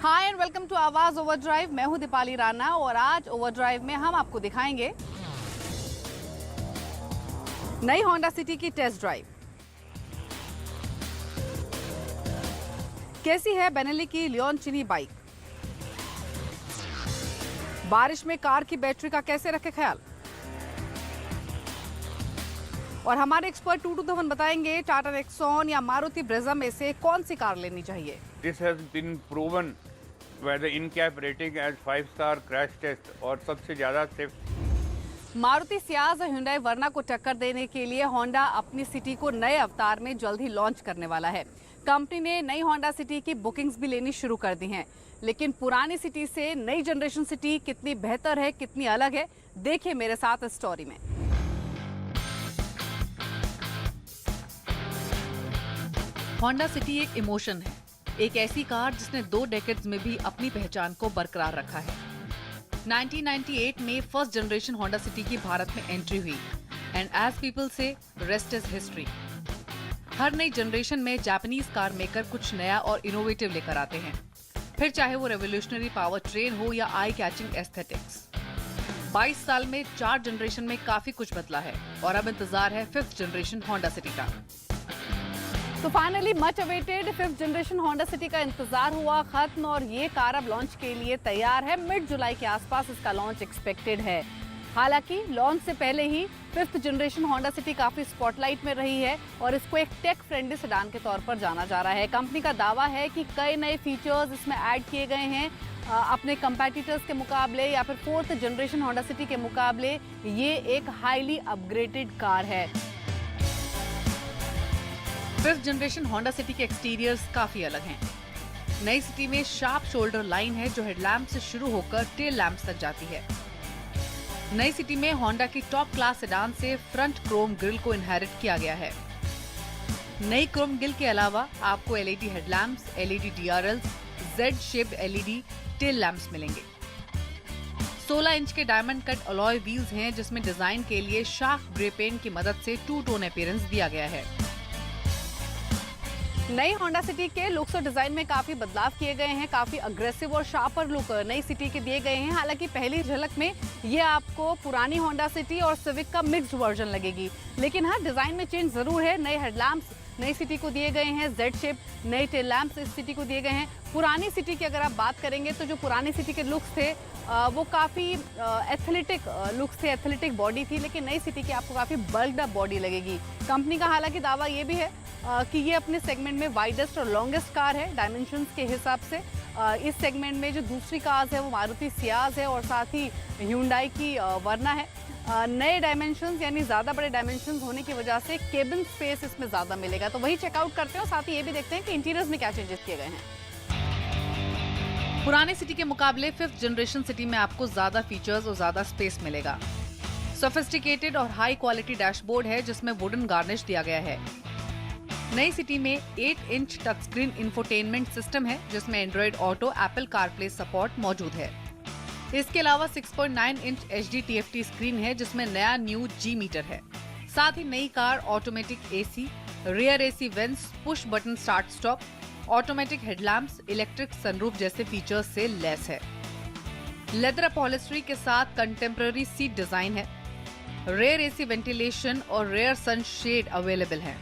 Hi and welcome to आवाज overdrive. मैं हूं दीपाली राणा और आज ओवरड्राइव में हम आपको दिखाएंगे नई होंडा सिटी की टेस्ट ड्राइव। कैसी है बेनेली की लियोन बाइक, बारिश में कार की बैटरी का कैसे रखे ख्याल, और हमारे एक्सपर्ट 2 to 1 बताएंगे टाटा नेक्सॉन या मारुति ब्रेजा में से कौन सी कार लेनी चाहिए। This has been proven by the in-cab rating as 5-star crash test और सबसे ज़्यादा सेफ। मारुति सियाज और hyundai वर्ना को टक्कर देने के लिए होंडा अपनी सिटी को नए अवतार में जल्द ही लॉन्च करने वाला है। कंपनी ने नई होंडा सिटी की बुकिंग्स भी लेनी शुरू कर दी हैं, लेकिन पुरानी सिटी से नई जनरेशन सिटी कितनी बेहतर है, कितनी अलग है, देखिए मेरे साथ इस स्टोरी में। होंडा सिटी एक इमोशन है, एक ऐसी कार जिसने 2 डेकेड्स में भी अपनी पहचान को बरकरार रखा है। 1998 में फर्स्ट जनरेशन होंडा सिटी की भारत में एंट्री हुई एंड एज पीपल से रेस्ट इज हिस्ट्री। हर नई जनरेशन में जापानीज कार मेकर कुछ नया और इनोवेटिव लेकर आते हैं, फिर चाहे वो रेवोल्यूशनरी पावर ट्रेन हो या आई कैचिंग एस्थेटिक्स। 22 साल में 4 जनरेशन में काफी कुछ बदला है और अब इंतजार है 5th जनरेशन होंडा सिटी का। तो finally much awaited 5th generation Honda city का इंतजार हुआ खत्म और ये कार अब लॉन्च के लिए तैयार है। मिड जुलाई के आसपास इसका लॉन्च एक्सपेक्टेड है। हालांकि लॉन्च से पहले ही 5th जनरेशन होंडा सिटी काफी स्पॉटलाइट में रही है और इसको एक टेक फ्रेंडली सेडान के तौर पर जाना जा रहा है। कंपनी का दावा है कि कई नए फीचर्स इसमें ऐड किए गए हैं अपने कंपेटिटर्स के मुकाबले या फिर 4th जनरेशन होंडा सिटी के मुकाबले। ये एक हाईली अपग्रेडेड कार है। 5th जनरेशन होंडा सिटी के एक्सटीरियर्स काफी अलग हैं। नई सिटी में शार्प शोल्डर लाइन है जो हेडलैम्प से शुरू होकर टेल लैंप्स तक जाती है। नई सिटी में होंडा की टॉप क्लास सेडान से फ्रंट क्रोम ग्रिल को इनहेरिट किया गया है। नई क्रोम ग्रिल के अलावा आपको LED headlamps, LED DRLs, Z shaped LED tail lamps मिलेंगे। 16 इंच के डायमंड कट अलॉय व्हील्स हैं जिसमें डिजाइन के लिए शार्प ग्रे पेंट की मदद से 2-टोन अपीयरेंस दिया गया है। नई होंडा सिटी के लुक्स और डिजाइन में काफी बदलाव किए गए हैं। काफी अग्रेसिव और शार्पर लुक नई सिटी के दिए गए हैं। हालांकि पहली झलक में ये आपको पुरानी होंडा सिटी और सिविक का मिक्स्ड वर्जन लगेगी, लेकिन हाँ डिजाइन में चेंज जरूर है। नए हेडलैम्प्स नई सिटी को दिए गए हैं, जेड शेप नए टेल लैंप्स इस सिटी को दिए गए हैं। पुरानी सिटी की अगर आप बात करेंगे तो जो पुरानी सिटी के लुक्स थे वो काफी एथलेटिक लुक्स थे, एथलेटिक बॉडी थी, लेकिन नई सिटी की आपको काफी बल्क्ड अप बॉडी लगेगी। कंपनी का हालांकि दावा ये भी है कि ये अपने सेगमेंट में वाइडेस्ट और लॉन्गेस्ट कार है डायमेंशंस के हिसाब से। इस सेगमेंट में जो दूसरी कार्स है वो मारुति सियाज है और साथ ही Hyundai की वर्ना है। नए डायमेंशंस यानी ज़्यादा बड़े डायमेंशंस होने की वजह से केबिन स्पेस इसमें ज़्यादा मिलेगा, तो वही चेकआउट करते हैं और साथ ही ये भी देखते हैं कि इंटीरियर्स में क्या चेंजेस किए गए हैं। पुराने सिटी के मुकाबले 5th जनरेशन सिटी में आपको ज़्यादा फीचर्स और ज़्यादा स्पेस मिलेगा। सोफिस्टिकेटेड और हाई क्वालिटी डैशबोर्ड है जिसमें वुडन गार्निश दिया गया है। नई सिटी में 8 inch touch screen infotainment system है जिसमें Android auto, Apple CarPlay support मौजूद है। इसके अलावा 6.9 इंच HD TFT स्क्रीन है जिसमें नया न्यू G मीटर है। साथ ही नई car automatic AC, rear AC vents, push button start stop, automatic headlamps, electric sunroof जैसे फीचर्स से लेस है। लेदर अपॉलिस्ट्री के साथ कंटेम्पररी सीट डिजाइन है। रेयर AC वेंटिलेशन और रेयर सन शेड अवेलेबल है।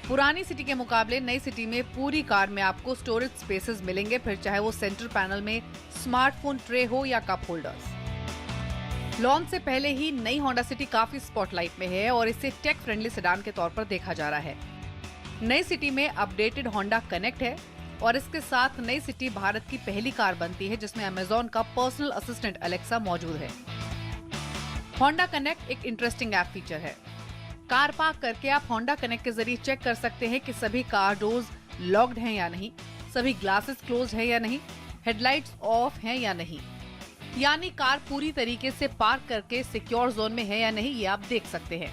पुरानी सिटी के मुकाबले नई सिटी में पूरी कार में आपको स्टोरेज स्पेसेस मिलेंगे, फिर चाहे वो सेंटर पैनल में स्मार्टफोन ट्रे हो या कप होल्डर्स। लॉन्च से पहले ही नई होंडा सिटी काफी स्पॉटलाइट में है और इसे टेक फ्रेंडली सेडान के तौर पर देखा जा रहा है। नई सिटी में अपडेटेड होंडा कनेक्ट है और इसके साथ नई सिटी भारत की पहली कार बनती है जिसमें अमेजॉन का पर्सनल असिस्टेंट अलेक्सा मौजूद है। होंडा कनेक्ट एक इंटरेस्टिंग ऐप फीचर है। कार पार्क करके आप होंडा कनेक्ट के जरिए चेक कर सकते हैं कि सभी कार डोर्स लॉक्ड हैं या नहीं, सभी ग्लासेस क्लोज है या नहीं, हेडलाइट्स ऑफ हैं या नहीं, यानी कार पूरी तरीके से पार्क करके सिक्योर जोन में है या नहीं ये आप देख सकते हैं।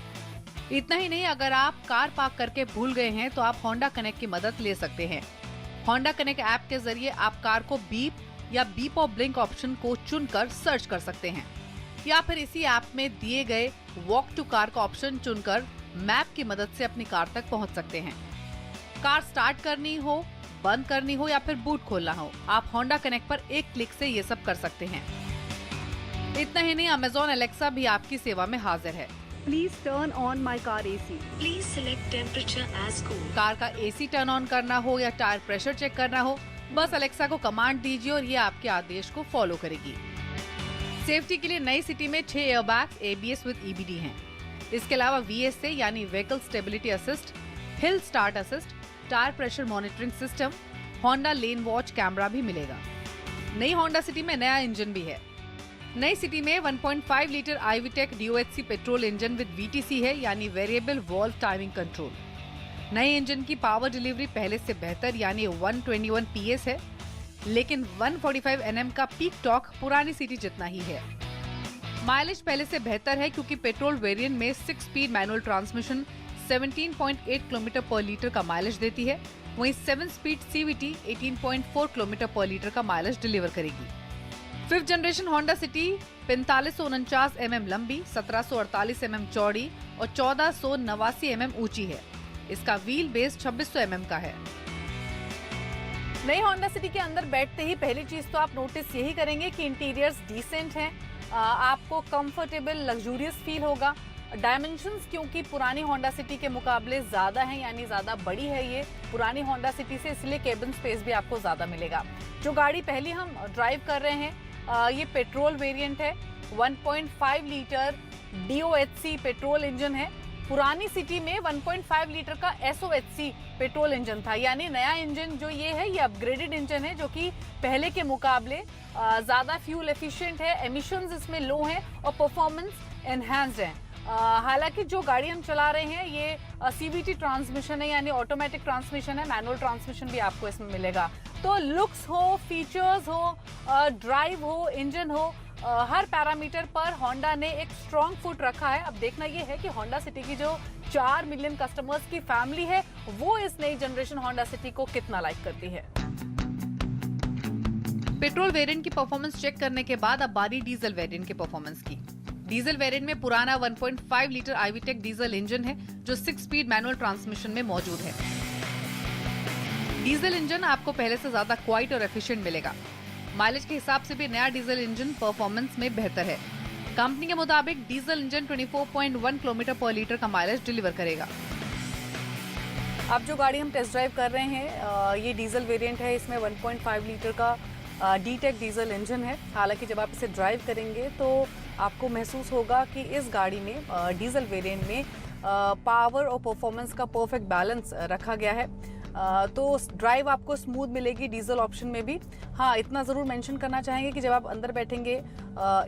इतना ही नहीं, अगर आप कार पार्क करके भूल गए हैं तो आप होंडा कनेक्ट की मदद ले सकते हैं। होंडा कनेक्ट ऐप के जरिए आप कार को बीप या बीप और ब्लिंक ऑप्शन को चुनकर सर्च कर सकते हैं या फिर इसी ऐप में दिए गए वॉक टू कार का ऑप्शन चुनकर मैप की मदद से अपनी कार तक पहुंच सकते हैं। कार स्टार्ट करनी हो, बंद करनी हो या फिर बूट खोलना हो, आप होंडा कनेक्ट पर एक क्लिक से ये सब कर सकते हैं। इतना ही नहीं, अमेजॉन एलेक्सा भी आपकी सेवा में हाजिर है। Please turn on my car AC. Please select temperature as cool. Car का एसी टर्न ऑन करना हो या टायर प्रेशर चेक करना हो, बस अलेक्सा को कमांड दीजिए और ये आपके आदेश को फॉलो करेगी। सेफ्टी के लिए नई सिटी में 6 एयरबैग्स ABS विद EBD हैं। इसके अलावा VSA यानी vehicle stability assist, hill start assist, tyre pressure monitoring system, Honda lane watch camera भी मिलेगा। नई होंडा सिटी में नया इंजन भी है। नई सिटी में 1.5 litre IVTEC DOHC petrol engine with VTC है यानी वेरिएबल वॉल्व टाइमिंग कंट्रोल। नए इंजन की पावर डिलीवरी पहले से बेहतर यानी 121 PS है, लेकिन 145 Nm का पीक टॉर्क पुरानी सिटी जितना ही है। माइलेज पहले से बेहतर है क्योंकि पेट्रोल वेरिएंट में 6 स्पीड मैनुअल ट्रांसमिशन 17.8 किलोमीटर पर लीटर का माइलेज देती है, वहीं 7 स्पीड CVT 18.4 किलोमीटर पर लीटर का माइलेज डिलीवर करेगी। 5th generation Honda city 4549 mm लंबी, 1748 mm चौड़ी और 1489 mm ऊंची है। इसका व्हील बेस 2600 mm का है। नई होंडा सिटी के अंदर बैठते ही पहली चीज तो आप नोटिस यही करेंगे कि इंटीरियर्स डिसेंट हैं, आपको कंफर्टेबल लग्जूरियस फील होगा। डायमेंशंस क्योंकि पुरानी होंडा सिटी के मुकाबले ज्यादा हैं यानी ज्यादा बड़ी है ये पुरानी होंडा सिटी से, इसलिए केबिन स्पेस भी आपको ज्यादा मिलेगा। जो गाड़ी पहली हम ड्राइव कर रहे हैं ये पेट्रोल वेरिएंट है, 1.5 लीटर DOHC पेट्रोल इंजन है। पुरानी सिटी में 1.5 लीटर का SOHC पेट्रोल इंजन था, यानी नया इंजन जो ये है ये अपग्रेडेड इंजन है जो कि पहले के मुकाबले ज्यादा फ्यूल एफिशिएंट है, एमिशंस इसमें लो हैं और परफॉर्मेंस एनहांस्ड है। हालांकि जो गाड़ी हम चला रहे हैं ये CVT ट्रांसमिशन है यानी ऑटोमेटिक ट्रांसमिशन है, मैनुअल ट्रांसमिशन भी आपको इसमें मिलेगा। तो लुक्स हो, फीचर्स हो, ड्राइव हो, इंजन हो, हर पैरामीटर पर होंडा ने एक स्ट्रॉन्ग फुट रखा है। अब देखना ये है कि होंडा सिटी की जो 4 मिलियन कस्टमर्स की फैमिली है वो इस नई जनरेशन होंडा सिटी को कितना लाइक करती है। पेट्रोल वेरिएंट की परफॉर्मेंस चेक करने के बाद अब बारी डीजल वेरिएंट की परफॉर्मेंस की। डीजल वेरिएंट में पुराना 1.5 लीटर IVTEC डीजल इंजन है जो 6 स्पीड मैनुअल ट्रांसमिशन में मौजूद है। डीजल इंजन आपको पहले से ज्यादा क्वाइट और एफिशिएंट मिलेगा। माइलेज के हिसाब से भी नया डीजल इंजन परफॉर्मेंस में बेहतर है। कंपनी के मुताबिक डीजल इंजन 24.1 किलोमीटर पर लीटर का माइलेज डिलीवर करेगा। अब जो गाड़ी हम टेस्ट ड्राइव कर रहे हैं ये डीजल वेरिएंट है, इसमें 1.5 लीटर का DTEC डीजल इंजन है। हालांकि जब आप इसे ड्राइव करेंगे तो आपको महसूस होगा कि इस गाड़ी में डीजल वेरिएंट में पावर और परफॉर्मेंस का परफेक्ट बैलेंस रखा गया है। तो ड्राइव आपको स्मूथ मिलेगी डीजल ऑप्शन में भी। हाँ, इतना ज़रूर मेंशन करना चाहेंगे कि जब आप अंदर बैठेंगे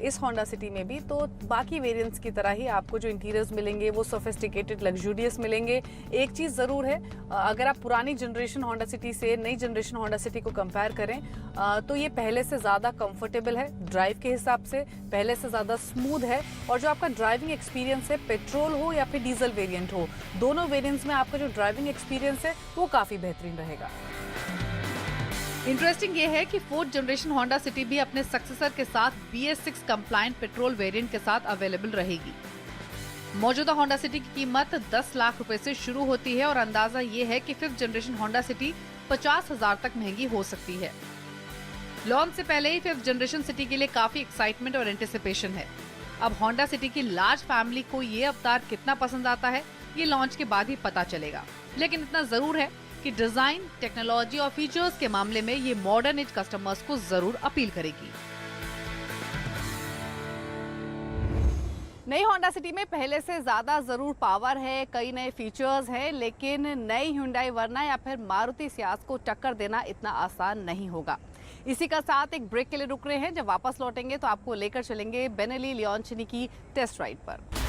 इस होंडा सिटी में भी तो बाकी वेरिएंट्स की तरह ही आपको जो इंटीरियर्स मिलेंगे वो सोफिस्टिकेटेड लग्जूरियस मिलेंगे। एक चीज़ ज़रूर है, अगर आप पुरानी जनरेशन होंडा सिटी से नई जनरेशन होंडा सिटी को कंपेयर करें तो ये पहले से ज़्यादा कंफर्टेबल है ड्राइव के हिसाब से, पहले से ज़्यादा स्मूथ है। और जो आपका ड्राइविंग एक्सपीरियंस है, पेट्रोल हो या फिर डीजल वेरिएंट हो, दोनों वेरिएंट्स में आपका जो ड्राइविंग एक्सपीरियंस है वो काफ़ी बेहतरीन रहेगा। इंटरेस्टिंग ये है कि 4th जनरेशन होंडा सिटी भी अपने सक्सेसर के साथ BS6 कंप्लायंट पेट्रोल वेरिएंट के साथ अवेलेबल रहेगी। मौजूदा होंडा सिटी की कीमत 10 लाख रुपए से शुरू होती है और अंदाजा ये है कि 5th जनरेशन होंडा सिटी 50,000 तक महंगी हो सकती है। लॉन्च से पहले ही 5th जनरेशन सिटी के लिए काफी एक्साइटमेंट और एंटिसिपेशन है। अब होंडा सिटी की लार्ज फैमिली को ये अवतार कितना पसंद आता है ये लॉन्च के बाद ही पता चलेगा, लेकिन इतना जरूर है कि डिजाइन, टेक्नोलॉजी और फीचर्स के मामले में ये मॉडर्न एज कस्टमर्स को जरूर अपील करेगी। नई होंडा सिटी में पहले से ज्यादा जरूर पावर है, कई नए फीचर्स हैं, लेकिन नई Hyundai वर्ना या फिर मारुति सियाज को टक्कर देना इतना आसान नहीं होगा। इसी का साथ एक ब्रेक के लिए रुक रहे हैं। जब वापस लौटेंगे तो आपको लेकर चलेंगे बेनेली लियोन की टेस्ट राइड पर।